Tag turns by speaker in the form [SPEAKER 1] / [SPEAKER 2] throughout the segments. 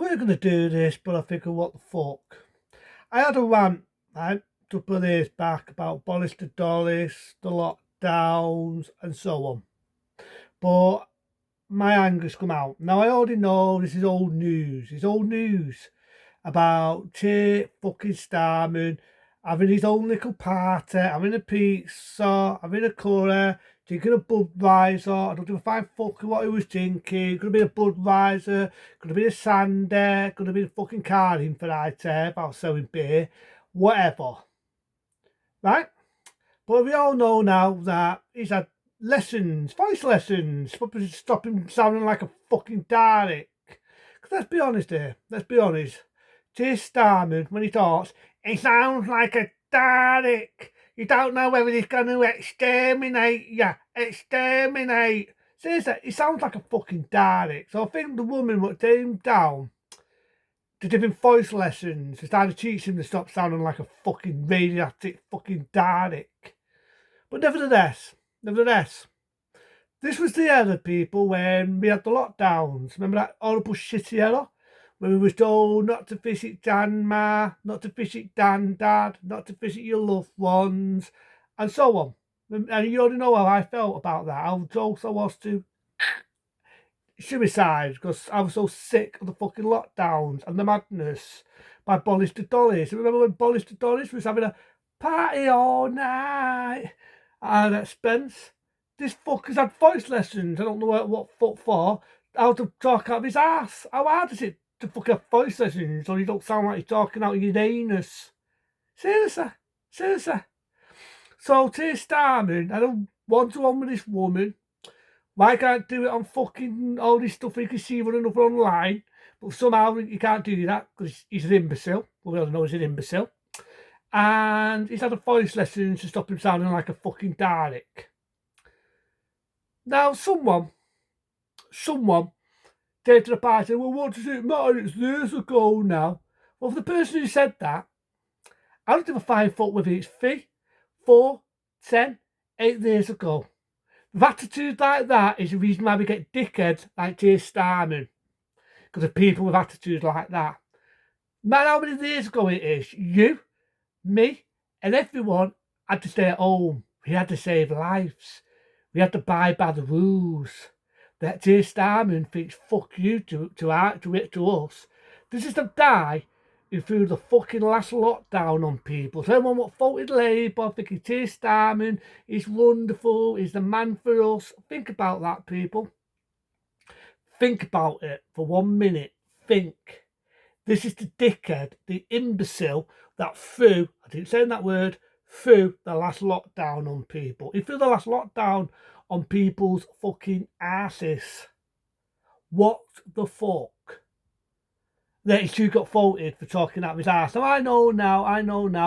[SPEAKER 1] weren't going to do this, but I figured, what the fuck? I had a rant, right, a couple of days back about Boris the Dollis, the lockdowns, and so on. But my anger's come out. Now, I already know this is old news. It's old news about fucking Starmer having his own little party, having a pizza, having a curry, drinking a Budweiser. I don't give a fine fucking what he was drinking. Could have been a Budweiser, could have been a Sandy, could have been a fucking Carling for IT about selling beer, whatever. Right? But we all know now that he's had lessons, voice lessons, to stop him sounding like a fucking Dalek. Because let's be honest here, let's be honest. Jay Starmer, when he talks, he sounds like a Dalek. You don't know whether he's going to exterminate you. Exterminate. Seriously, he sounds like a fucking Dalek. So I think the woman would take him down to give him voice lessons to try to teach him to stop sounding like a fucking radioactive fucking Dalek. But nevertheless, this was the era, people, when we had the lockdowns. Remember that horrible shitty era? When we were told not to visit grandma, not to visit dad, not to visit your loved ones, and so on. And you already know how I felt about that, how close I was to suicide, because I was so sick of the fucking lockdowns and the madness by Boris the Dollis. Remember when Boris the Dollis was having a party all night at expense? This fucker's had voice lessons. I don't know what for. How to talk out of his ass. How hard is it to fuck have voice lessons so you don't sound like you're talking out of your anus? Seriously. So Keir Starmer had a one-to-one with this woman. Why can't do it on fucking all this stuff you can see one another online? But somehow you can't do that because he's an imbecile. Well, we all know he's an imbecile. And he's had a voice lesson to stop him sounding like a fucking Dalek. Now, someone came to the party, well, what does it matter? It's years ago now. Well, for the person who said that, I don't give a fine fuck whether it's 3, 4, 10, 8 years ago. With attitude like that is the reason why we get dickheads like Keir Starmer. Because of people with attitudes like that. No matter how many years ago it is, you, me, and everyone had to stay at home. We had to save lives. We had to abide by the rules. That Keir Starmer thinks fuck you to us. This is the guy who threw the fucking last lockdown on people. So everyone what voted Labour, thinking Keir Starmer is wonderful, he's the man for us. Think about that, people. Think about it for 1 minute. Think. This is the dickhead, the imbecile that threw, I didn't say that word, threw the last lockdown on people. He threw the last lockdown on people's fucking asses. What the fuck? That he got voted for talking out of his ass. Now I know now, and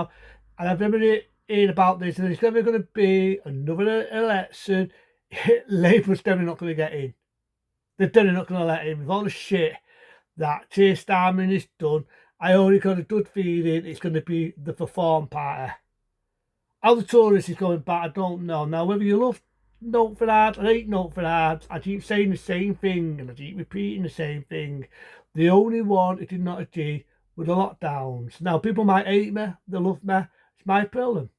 [SPEAKER 1] I've never heard about this, and there's never going to be another election. Labour's definitely not going to get in. They're definitely not going to let in with all the shit that Keir Starmer has done. I already got a good feeling it's going to be the Reform Party. How the Tories is going back, I don't know. Now, whether you love Note for Ads or hate Note for Ads, I keep saying the same thing and I keep repeating the same thing. The only one who did not agree were the lockdowns. Now, people might hate me, they love me, it's my problem.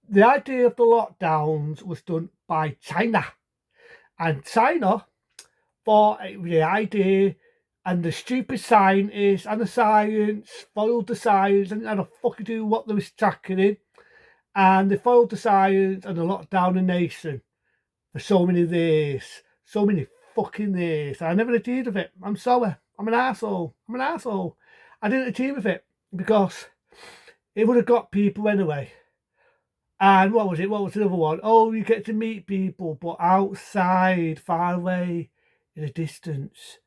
[SPEAKER 1] The idea of the lockdowns was done by China. And China thought it was the idea, and the stupid scientists and the science followed the science and had a fucking do what they was tracking in. And they followed the science and they locked down the nation for so many days. So many fucking days. I never agreed with it. I'm sorry. I'm an arsehole. I didn't agree with it because it would have got people anyway. And what was it? What was the other one? Oh, you get to meet people, but outside, far away, in a distance.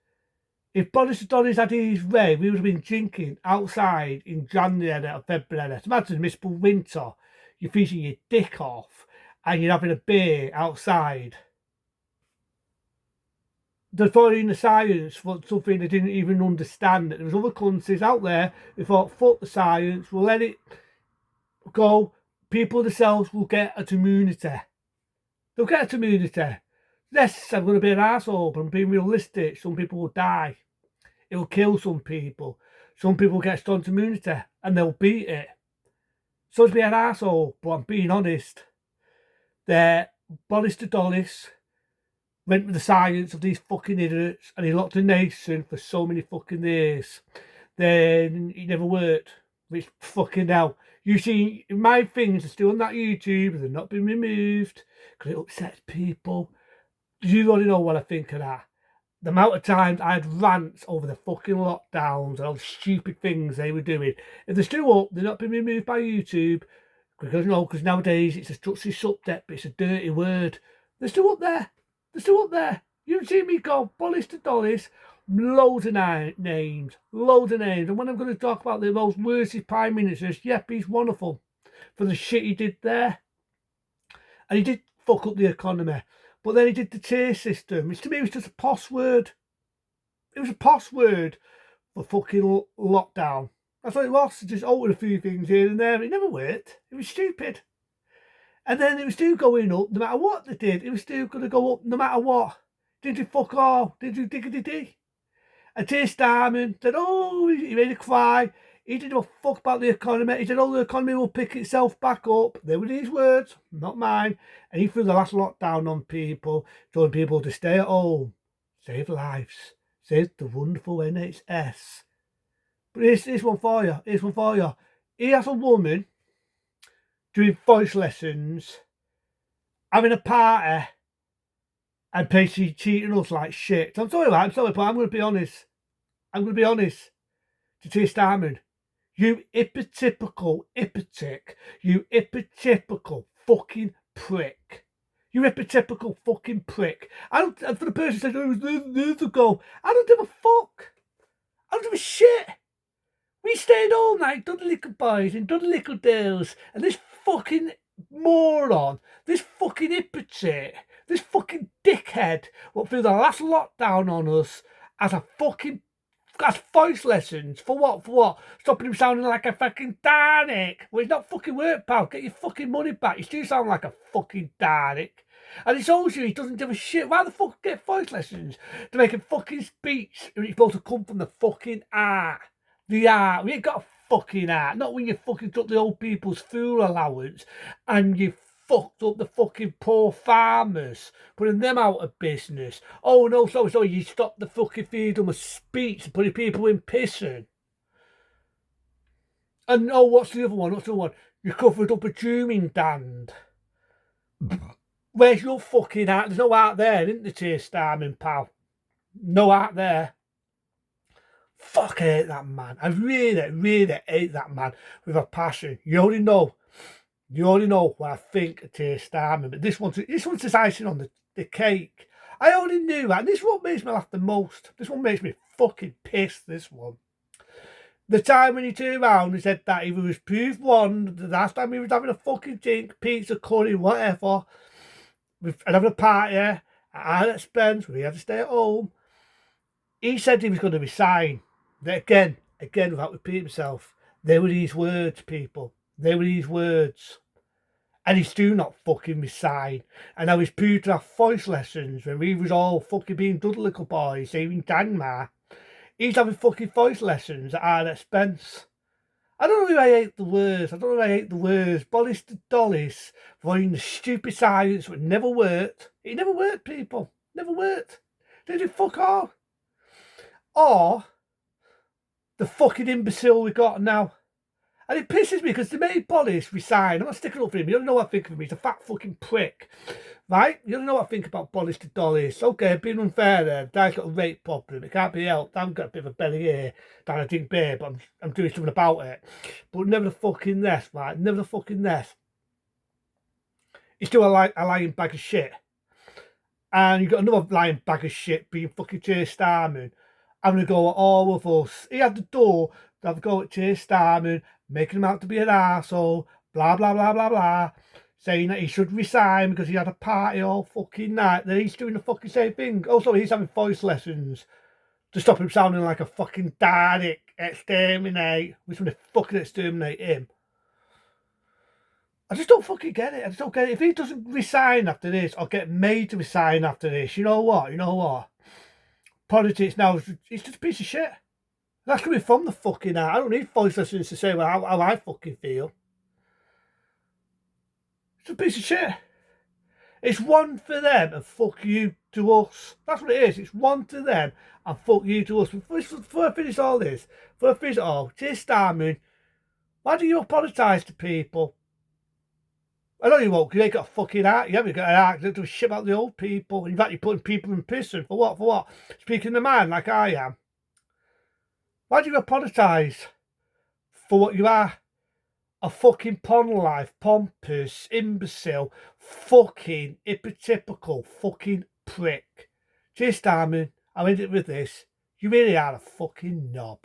[SPEAKER 1] If Boris Johnson had his way, we would have been drinking outside in January or February. Imagine miserable winter. You're freezing your dick off and you're having a beer outside. They're following the science for something they didn't even understand. There was other countries out there who thought, fuck the science, we'll let it go. People themselves will get a immunity. They'll get a immunity. Yes, I'm going to be an arsehole, but I'm being realistic. Some people will die. It'll kill some people. Some people get stunned immunity and they'll beat it. So to be an arsehole, but I'm being honest. They're Boris the Dollis went with the science of these fucking idiots and he locked the nation for so many fucking years. Then he never worked. Which fucking hell. You see, my things are still on that YouTube, they're not been removed because it upsets people. You already know what I think of that. The amount of times I had rants over the fucking lockdowns and all the stupid things they were doing. If they're still up, they're not been removed by YouTube because because nowadays it's a structured subject, but it's a dirty word. They're still up there. They're still up there. You've seen me go Bollis to Dollis, loads of names, loads of names. And when I'm going to talk about the most worst prime ministers, yep, he's one of them for the shit he did there. And he did fuck up the economy. But then he did the tier system, which to me was just a posh word. It was a posh word for fucking lockdown. That's what it was. Just altered a few things here and there. It never worked. It was stupid. And then it was still going up no matter what they did. It was still going to go up no matter what. Did you fuck all? Did you diggity-dee? And Starmer said, oh, he made a cry. He didn't give a fuck about the economy. He said, oh, the economy will pick itself back up. They were his words, not mine. And he threw the last lockdown on people, telling people to stay at home, save lives, save the wonderful NHS. But here's one for you. Here's one for you. He has a woman doing voice lessons, having a party, and basically cheating us like shit. I'm sorry, but I'm going to be honest. I'm going to be honest to Keir Starmer. You hypotypical hypocrite. You hypotypical fucking prick. You hypotypical fucking prick. And for the person who said, oh, it was years ago, I don't give a fuck. I don't give a shit. We stayed all night, done the little boys and done the little girls, and this fucking moron, this fucking hypocrite, this fucking dickhead, what threw the last lockdown on us as a fucking as voice lessons. For what? For what? Stopping him sounding like a fucking Dalek. Well, he's not fucking work, pal. Get your fucking money back. You still sound like a fucking Dalek. And it's also he doesn't give a shit. Why the fuck get voice lessons? To make a fucking speech when it's supposed to come from the fucking art. The art. We ain't got a fucking art. Not when you fucking took the old people's food allowance and you fucked up the fucking poor farmers, putting them out of business. Oh no, sorry, you stopped the fucking freedom of speech and putting people in prison. And oh, what's the other one? What's the other one? You covered up a dooming dand. Where's your fucking art? There's no art there, isn't there, Keir Starmer, pal? No art there. Fuck, I hate that man. I really, really hate that man with a passion. You already know what I think of Keir Starmer, but this one's just icing on the cake. I already knew that, and this one makes me laugh the most. This one makes me fucking pissed, this one. The time when he turned around and said that he was proved one, the last time he was having a fucking drink, pizza, curry, whatever, and having a party at our expense, we had to stay at home. He said he was going to resign. Again, without repeating himself, they were these words, people. They were these words. And he's still not fucking resign. And now he's proved to have voice lessons when we was all fucking being good little boys, even Dangmar. He's having fucking voice lessons at our expense. I don't know who I hate the worst. Boris the Dollis, following the stupid science that never worked. It never worked, people. Never worked. They did fuck all. Or the fucking imbecile we got now. And it pisses me because they made Boris resign. I'm not sticking up for him. You don't know what I think of him. He's a fat fucking prick. Right? You don't know what I think about Boris the Dollis. Okay, being unfair there. The guy's got a rape problem. It can't be helped. I've got a bit of a belly here that I drink beer, but I'm doing something about it. But never the fucking this, right? Never the fucking this. He's still a lying bag of shit. And you've got another lying bag of shit being fucking Keir Starmer. Having a go at all of us. He had the door to have a go at Keir Starmer, making him out to be an arsehole, blah, blah, blah, blah, blah, saying that he should resign because he had a party all fucking night. Then he's doing the fucking same thing. Also, he's having voice lessons to stop him sounding like a fucking Dalek. Exterminate. We're going to fucking exterminate him. I just don't fucking get it. I just don't get it. If he doesn't resign after this or get made to resign after this, you know what? politics now, it's just a piece of shit. That's coming from the fucking heart. I don't need voice listeners to say how I fucking feel. It's a piece of shit. It's one for them and fuck you to us. That's what it is. It's one to them and fuck you to us. Before I finish all this, dear Starmer, why do you apologise to people? I know you won't, because you ain't got a fucking heart. You haven't got an heart to do shit about the old people. In fact, you're putting people in prison. For what? For what? Speaking the man like I am. Why do you apologise for what you are? A fucking pond life, pompous, imbecile, fucking hypotypical, fucking prick. Cheers, Starman. I'll end it with this. You really are a fucking knob.